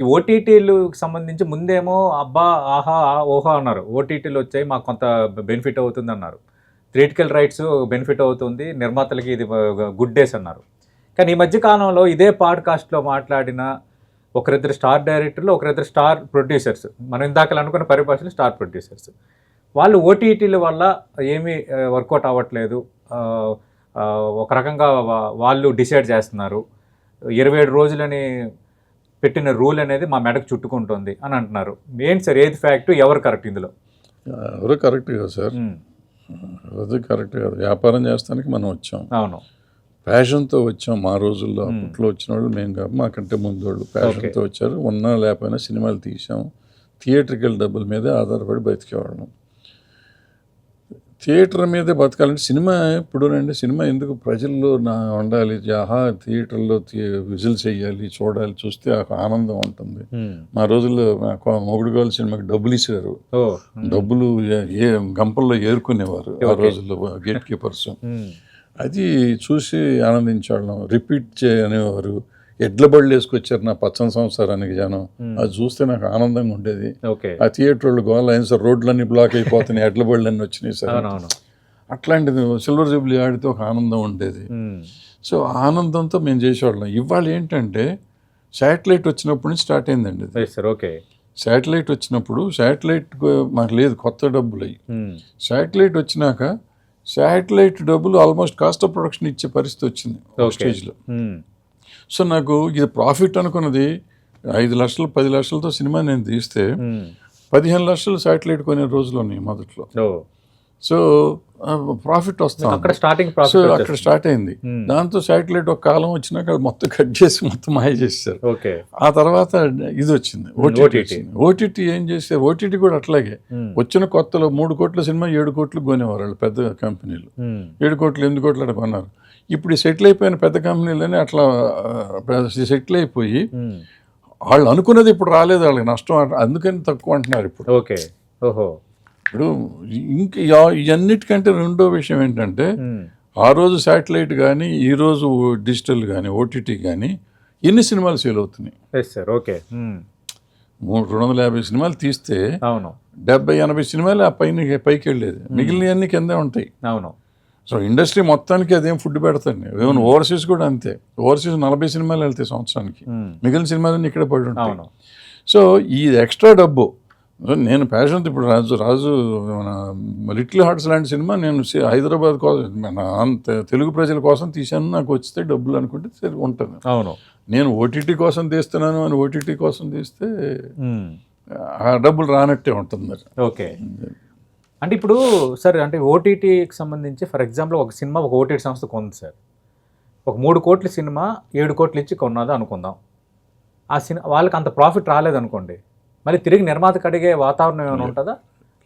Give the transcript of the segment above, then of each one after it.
ఈ ఓటీటీలకు సంబంధించి ముందేమో అబ్బా! ఆహా! ఓహో! అన్నారు. ఓటీటీలు వచ్చాయి మాకు కొంత బెనిఫిట్ అవుతుందన్నారు. థియేట్రికల్ రైట్స్ బెనిఫిట్ అవుతుంది. నిర్మాతలకి ఇది గుడ్ డేస్ అన్నారు. కానీ ఈ మధ్య కాలంలో ఇదే పాడ్‌కాస్ట్‌లో మాట్లాడిన ఒకరిద్దరు స్టార్ డైరెక్టర్లు, ఒకరిద్దరు స్టార్ ప్రొడ్యూసర్స్. మనం ఇందాకల అనుకున్న పరిభాషలో స్టార్ ప్రొడ్యూసర్స్. వాళ్ళు ఓటీటీల వల్ల ఏమీ వర్కౌట్ అవ్వట్లేదు. ఆహ్, ఒక రకంగా వాళ్ళు డిసైడ్ చేస్తున్నారు. 27 రోజులని పెట్టిన రూల్ అనేది మా మెడకు చుట్టుకుంటుంది అని అంటున్నారు. ఏంటి సార్ ఏది ఫ్యాక్ట్? ఎవరు కరెక్ట్ ఇందులో? ఎవరు కరెక్ట్ కాదు సార్. అది కరెక్ట్ కాదు. వ్యాపారం చేస్తానికి మనం వచ్చాం. అవును. ప్యాషన్తో వచ్చాం. మా రోజుల్లో అప్పట్లో వచ్చిన వాళ్ళు మేము కాదు, మాకంటే ముందు వాళ్ళు ప్యాషన్తో వచ్చారు. ఉన్నా లేకపోయినా సినిమాలు తీసాం. థియేటర్కి డబ్బుల మీదే ఆధారపడి బతికేవాళ్ళం. థియేటర్ మీదే బతకాలంటే సినిమా ఇప్పుడునండి, సినిమా ఎందుకు ప్రజల్లో ఉండాలి, ఆహా థియేటర్లో విజిల్స్ వేయాలి, చూడాలి, చూస్తే ఆనందం ఉంటుంది. మా రోజుల్లో మొగుడు గోల సినిమాకి డబ్బులు ఇచ్చారు. డబ్బులు గంపల్లో ఏరుకునేవారు ఆ రోజుల్లో గేట్ కీపర్స్. అది చూసి ఆనందించేవాళ్ళం. రిపీట్ చేయనేవారు. ఎడ్ల బళ్ళు వేసుకొచ్చారు నా పచ్చని సంవత్సరానికి జనం. అది చూస్తే నాకు ఆనందంగా ఉండేది. ఆ థియేటర్ వాళ్ళు గోల అయిన సార్ రోడ్లన్నీ బ్లాక్ అయిపోతున్నాయి, ఎడ్ల బళ్ళు అన్నీ వచ్చినాయి సార్. అట్లాంటిది సిల్వర్ జూబ్లీ ఆడితే ఒక ఆనందం ఉండేది. సో ఆనందంతో మేము చేసేవాళ్ళం. ఇవాళ ఏంటంటే శాటిలైట్ వచ్చినప్పటి నుంచి స్టార్ట్ అయిందండి. శాటిలైట్ వచ్చినప్పుడు శాటిలైట్ మాకు లేదు, కొత్త డబ్బులు అయ్యి. శాటిలైట్ వచ్చినాక శాటిలైట్ డబ్బులు ఆల్మోస్ట్ కాస్ట్ ఆఫ్ ప్రొడక్షన్ ఇచ్చే పరిస్థితి వచ్చింది స్టేజ్లో. సో నాకు ఇది ప్రాఫిట్ అనుకున్నది 5 లక్షలు 10 లక్షలతో సినిమా నేను తీస్తే 15 లక్షలు శాటిలైట్ కొనే రోజులు ఉన్నాయి మొదట్లో. సో ప్రాఫిట్ వస్తాం అక్కడ స్టార్ట్ అయింది. దాంతో శాటిలైట్ ఒక కాలం వచ్చినాక అది మొత్తం కట్ చేసి మొత్తం మాయ చేశారు. ఆ తర్వాత ఇది వచ్చింది ఓటీటీ. ఏం చేశారు, ఓటీటీ కూడా అట్లాగే వచ్చిన కొత్తలో 3 కోట్ల సినిమా 7 కోట్లు కొనేవారు వాళ్ళు పెద్ద కంపెనీలు. 7 కోట్లు 8 కోట్లు అట్లా కొన్నారు. ఇప్పుడు సెటిల్ అయిపోయిన పెద్ద కంపెనీలని అట్లా సెటిల్ అయిపోయి వాళ్ళు అనుకున్నది ఇప్పుడు రాలేదు, వాళ్ళకి నష్టం, అందుకని తక్కువ అంటున్నారు ఇప్పుడు. ఇప్పుడు ఇంకా ఇవన్నిటికంటే రెండో విషయం ఏంటంటే ఆ రోజు శాటిలైట్ కానీ ఈరోజు డిజిటల్ కానీ ఓటీటీ కానీ ఎన్ని సినిమాలు సేల్ అవుతున్నాయి. 250 సినిమాలు తీస్తే 70-80 సినిమాలు ఆ పైకి వెళ్ళేది, మిగిలినవన్నీ కిందే ఉంటాయి. సో ఇండస్ట్రీ మొత్తానికి అదేం ఫుడ్ పెడతాండి. ఏమైనా ఓవర్సీస్ కూడా అంతే. ఓవర్సీస్ 40 సినిమాలు వెళ్తాయి సంవత్సరానికి, మిగిలిన సినిమాలన్నీ ఇక్కడే పడి ఉంటాయి. సో ఈ ఎక్స్ట్రా డబ్బు నేను ప్యాషన్తో ఇప్పుడు రాజు మన లిటిల్ హార్ట్స్ లాంటి సినిమా నేను హైదరాబాద్ కోసం తెలుగు ప్రజల కోసం తీశాను, నాకు వచ్చితే డబ్బులు అనుకుంటే సరే ఉంటుంది. నేను ఓటీటీ కోసం తీస్తున్నాను అని ఓటీటీ కోసం తీస్తే ఆ డబ్బులు రానట్టే ఉంటుంది మరి. అంటే ఇప్పుడు సార్ అంటే ఓటీటీకి సంబంధించి ఫర్ ఎగ్జాంపుల్ ఒక సినిమా ఒక ఓటీటీ సంస్థ కొంది సార్, ఒక 3 కోట్ల సినిమా 7 కోట్లు ఇచ్చి కొన్నది అనుకుందాం. ఆ సినిమా వాళ్ళకి అంత ప్రాఫిట్ రాలేదనుకోండి, మళ్ళీ తిరిగి నిర్మాతకు అడిగే వాతావరణం ఏమైనా ఉంటుందా?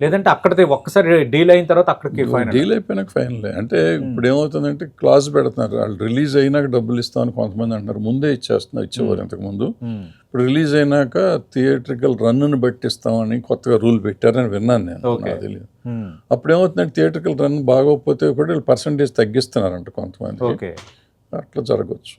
లేదంటే అక్కడికి ఒక్కసారి డీల్ అయిన తర్వాత అక్కడికి డీల్ అయిపోయినాక ఫైనల్. అంటే ఇప్పుడు ఏమవుతుందంటే క్లాజ్ పెడుతున్నారు, వాళ్ళు రిలీజ్ అయినాక డబ్బులు ఇస్తామని కొంతమంది అంటారు. ముందే ఇచ్చేవారు ఇంతకుముందు. ఇప్పుడు రిలీజ్ అయినాక థియేట్రికల్ రన్ను బట్టి ఇస్తామని కొత్తగా రూల్ పెట్టారని విన్నాను నేను, నాకు తెలియదు. అప్పుడు ఏమవుతుందంటే థియేట్రికల్ రన్ బాగోకపోతే కూడా వీళ్ళు పర్సంటేజ్ తగ్గిస్తున్నారంట కొంతమంది, అట్లా జరగవచ్చు.